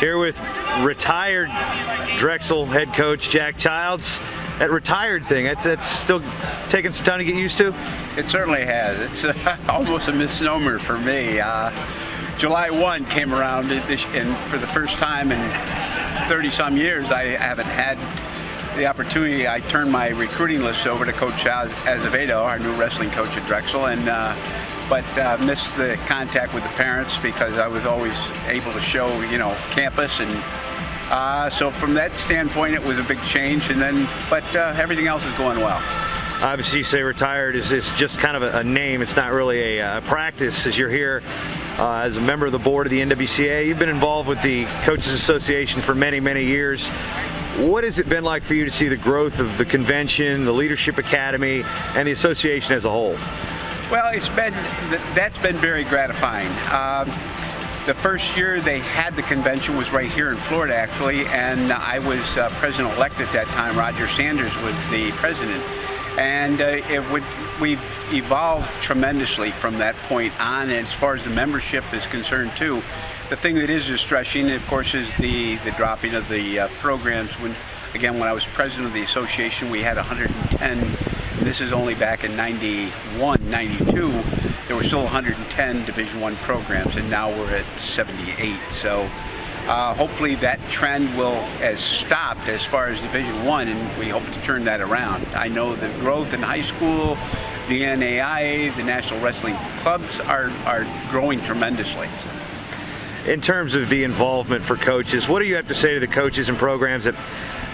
Here with retired Drexel head coach Jack Childs. That retired thing, that's still taking some time to get used to? It certainly has. It's almost a misnomer for me. July 1 came around, and for the first time in 30-some years, I haven't had the opportunity. I turned my recruiting list over to Coach Azevedo, our new wrestling coach at Drexel, and but missed the contact with the parents because I was always able to show, campus, and so from that standpoint, it was a big change. And then, but everything else is going well. Obviously, you say retired is just kind of a name. It's not really a practice, as you're here as a member of the board of the NWCA. You've been involved with the Coaches Association for many, many years. What has it been like for you to see the growth of the convention, the Leadership Academy, and the association as a whole? Well, that's been very gratifying. The first year they had the convention was right here in Florida, actually, and I was president-elect at that time. Roger Sanders was the president. And we've evolved tremendously from that point on, and as far as the membership is concerned too. The thing that is distressing, of course, is the dropping of the programs. When I was president of the association, we had 110, and this is only back in 91, 92, there were still 110 Division I programs, and now we're at 78. So hopefully that trend has stopped as far as Division I, and we hope to turn that around. I know the growth in high school, the NAIA, the National Wrestling Clubs are growing tremendously. In terms of the involvement for coaches, what do you have to say to the coaches and programs that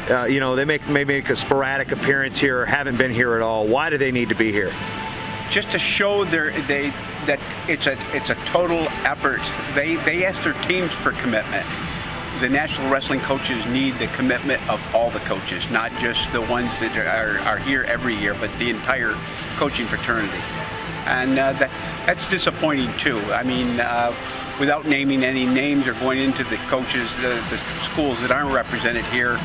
they may make a sporadic appearance here or haven't been here at all? Why do they need to be here? Just to show that it's a total effort. They ask their teams for commitment. The National Wrestling coaches need the commitment of all the coaches, not just the ones that are here every year, but the entire coaching fraternity. And that's disappointing too. I mean, without naming any names or going into the coaches, the schools that aren't represented here,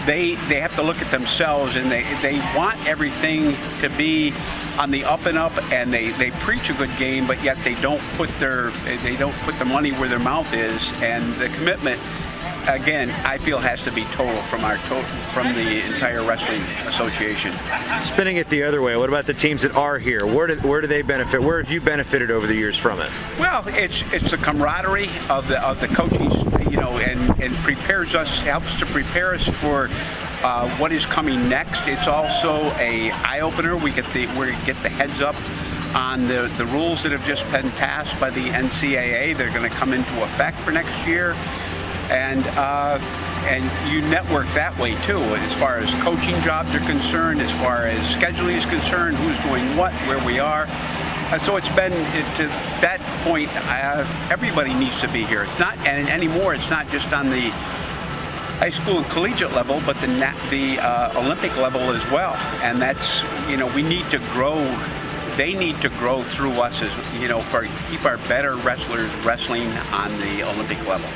they have to look at themselves, and they want everything to be on the up and up, and they preach a good game, but yet they don't put the money where their mouth is. And the commitment, again, I feel has to be total from the entire wrestling association. Spinning it the other way, what about the teams that are here? Where do they benefit? Where have you benefited over the years from it? Well, it's the camaraderie of the coaching, and helps to prepare us for what is coming next. It's also a eye-opener. We get the heads up on the rules that have just been passed by the NCAA. They're going to come into effect for next year. And you network that way too, as far as coaching jobs are concerned, as far as scheduling is concerned, who's doing what, where we are. So it's been to that point. Everybody needs to be here. It's not, and anymore, it's not just on the high school and collegiate level, but the Olympic level as well. And that's, we need to grow. They need to grow through us, as keep our better wrestlers wrestling on the Olympic level.